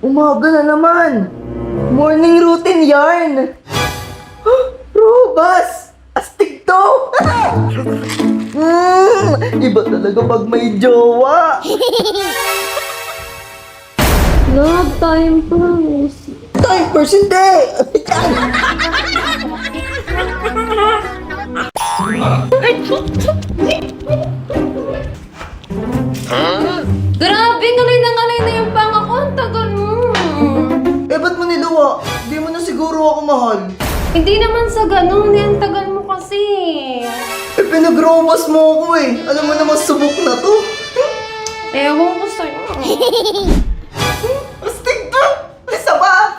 Umaga na naman. Morning routine yarn. Robas! Astig to! Iba talaga pag may jowa. Love, time first. Time first, hindi! Grabe, ngalay na yung panga ko. Ang tagal mo. Eh, ba't mo niluwa? Di mo na siguro ako mahal. Hindi naman sa ganun. Ang tagal mo kasi. Eh, pinag-robas mo ako eh. Alam mo naman, subok na to. Ewan ko sa'yo. Astig to! Isa ba?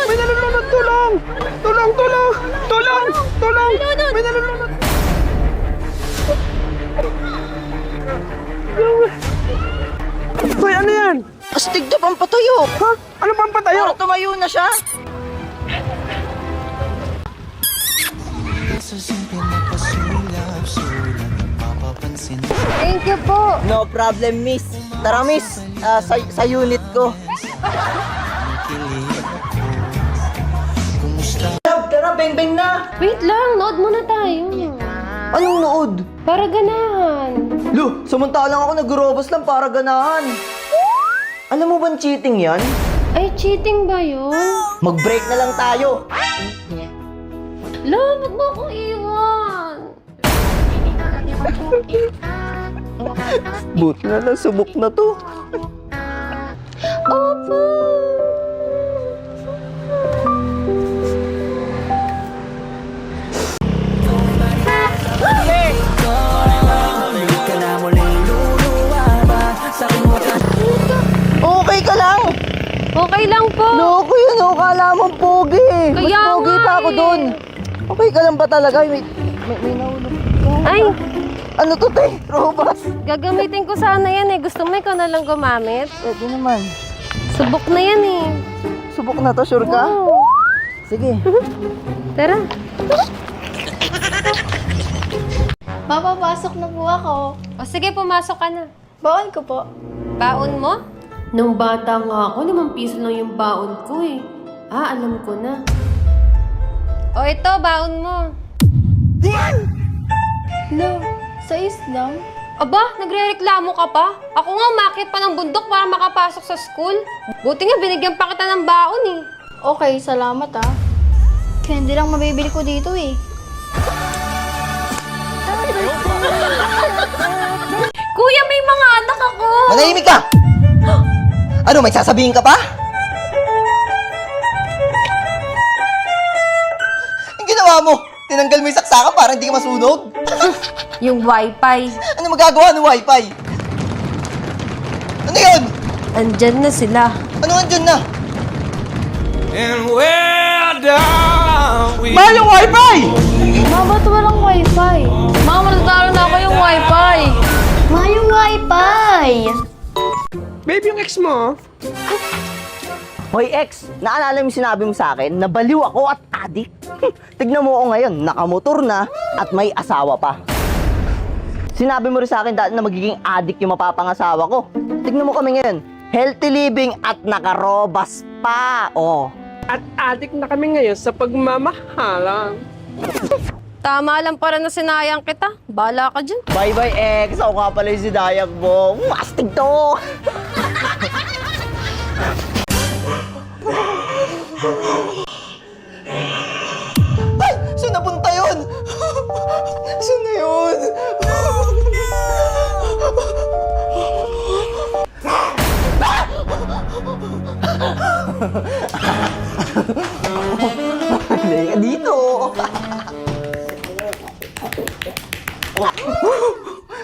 May nalulunod! Tulong! Tulong! Tulong! Tulong! Tulong! May nalulunod! Hoy, ano yan? Astig to, pampatuyo. Ha? Ano pang patayo? Para tumayo na siya. Thank you po. No problem, miss. Tara, miss. Sa unit ko. Tara, beng-beng na. Wait lang, nood muna tayo. Anong nood? Para ganahan. Lo, samantalang ako nag-robas lang para ganahan. Alam mo bang cheating yan? Ay, cheating ba yun? Mag-break na lang tayo. Lo, wag mo akong iwan. Buti na lang, subok na to. Opo. Okay ka lang? Okay lang po. Loko yun, oh. Kala mo pogi. Mas Kaya pogi nga pa ako eh. dun. Okay ka lang ba talaga? May nahulog. Ay, Ano to, te? Robas? gagamitin ko sana yan eh. Gusto mo ikaw na lang gumamit? Pwede naman. Subok na yan eh. Subok na to, sure ka? Oo. Sige. Tara. Mapapasok na po ako. O sige, pumasok ka na. Baon ko po. Baon mo? Nung bata nga ako, 5 piso lang yung baon ko eh. Ah, alam ko na. O ito, baon mo. Lo, sa lang? Aba, nagre-reklamo ka pa? Ako nga umakyat pa ng bundok para makapasok sa school. Buti nga binigyan pa kita ng baon eh. Okay, salamat ah. Candy lang mabibili ko dito eh. Kuya, may mga anak ako! Manahimik ka! Ano, may sasabihin ka pa? Ang ginawa mo? Tinanggal mo yung saksakan para hindi ka masunog? Yung wifi. Ano magagawa ng wifi? Ano yun? Andyan na sila. Ano andyan na? And where down we... Mahal yung wifi! Ma, ba't walang wifi? Ma, malataro na ako yung wifi. Ma, yung wifi! Babe, yung ex mo, Hoy ex, naalala mo yung sinabi mo sa akin na baliw ako at adik? Tignan mo ako ngayon, nakamotor na at may asawa pa. Sinabi mo rin sa akin dati na magiging adik yung mapapangasawa ko. Tignan mo kami ngayon, healthy living at nakarobas pa. Oh. at adik na kami ngayon sa pagmamahalan. Tama lang para na sinayang kita. Bala ka dyan. Bye-bye ex, ako nga pala yung si Dayak mo. Astig to! Ay! Saan napunta yun? Saan na yun? Hindi ka dito.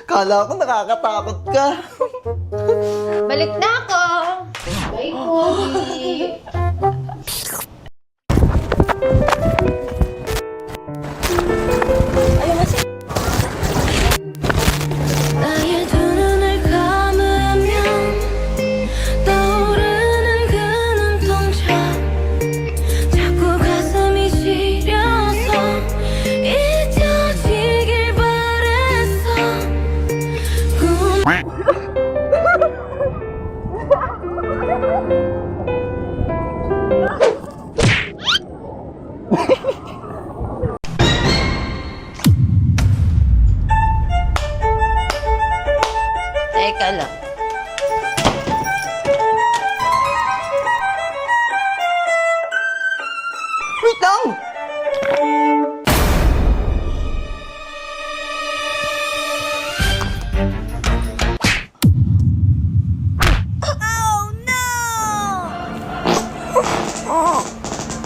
Kala ko nakakatakot ka. Balik na ako. Bye, Pogi. 나의 두 눈을 감으면 떠오르는 그 눈동자 자꾸 가슴이 시려서 잊혀지길 바랬어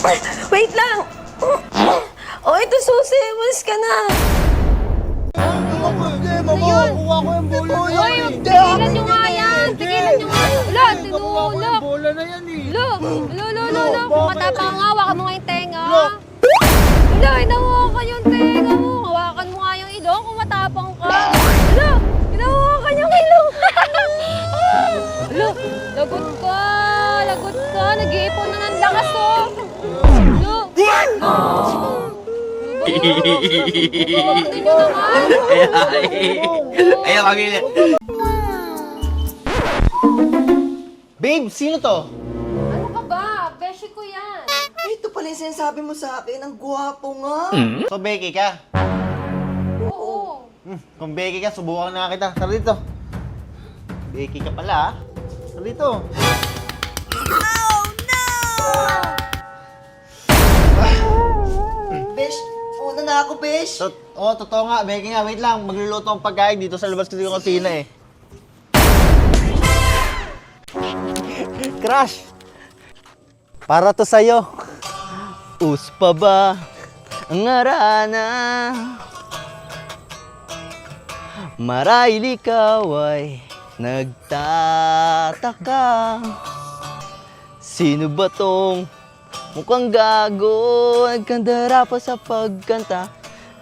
Wait lang! Oh, ito susi. Umalis ka na. Uy, tigilan nyo nga yan! Tigilan nyo nga yan! Wala, tinulak! Bola na yan eh. Lo! Kung matapang nga, hawakan mo nga yung tenga. Wala, hinawakan yung tenga mo. Hawakan mo nga yung ilong kung matapang ka. Wala, hinawakan yung ilong. Wala, lagot ka. Nag-iipon na ng lakas, oh. Hindi nyo naman. Ayaw kagilid. Babe, sino to? Ano ka ba? Beshi ko yan. Ito pala yung sinasabi mo sa akin. Ang gwapo nga. So, Becky ka? Oo. Kung Becky ka, subukan na kita. Tara dito. Becky ka pala, ah. Tara dito. Besh, una na ako, Besh. Oo, totoo nga. Becky nga, wait lang. Magluluto ang pagkain dito sa labas kasi yung kusina eh. Crush! Para to sa'yo. Uspa ba ang arana? Marahil ikaw ay nagtataka. Sino ba tong mukhang gago? Nagkandara pa sa pagkanta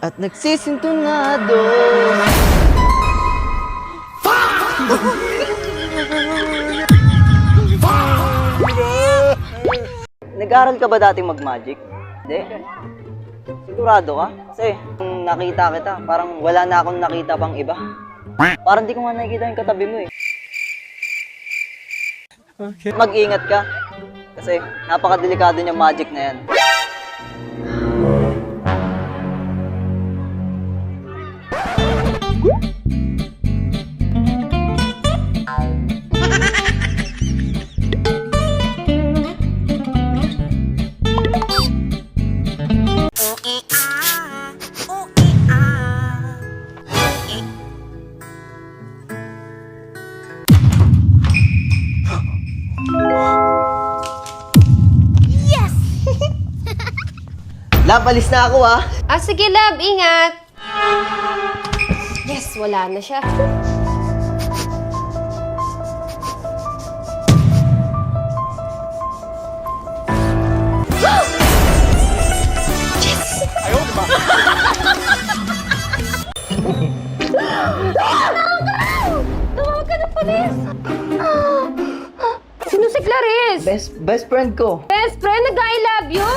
at nagsisintunado. Nag-aral ka ba dating mag-magic? Hindi? Sigurado ka? Kasi kung nakita kita, parang wala na akong nakita pang iba. Parang di ko nga nakikita yung katabi mo eh. Mag-ingat ka. Kasi napakadelikado niyang magic na yan. Lab, alis na ako ah. Ah, sige, love. Ingat. Yes, wala na siya. Tawag ka ng polis! Sino si Clarice? Best friend ko. Best friend, nag-I love you!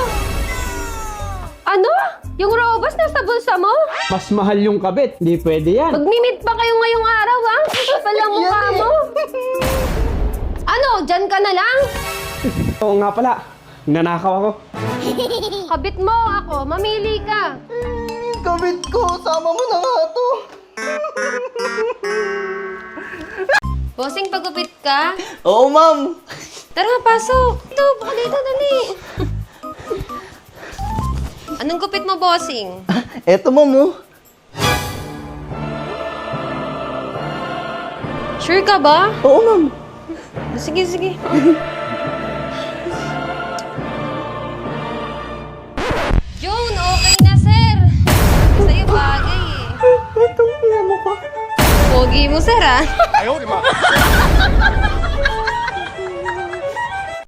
Ano? Yung robas nasa bulsa mo? Mas mahal yung kabit. Hindi pwede yan. Magmi-meet pa kayo ngayong araw, ha? Pala mukha mo. Ano? Diyan ka na lang? Oo nga pala. Nanakaw ako. Kabit mo ako. Mamili ka. Kabit ko, sama mo na nga to. Bossing, pagupit ka? Oo, ma'am. Tara, pasok. Ito, baka dito, dali. Anong gupit mo, bossing? Eto, ma'am, oh. Sure ka ba? Oo, ma'am. Sige, sige. June, okay na, sir. Sa'yo bagay eh. Itong mo ko. Pogi mo, sir, ah.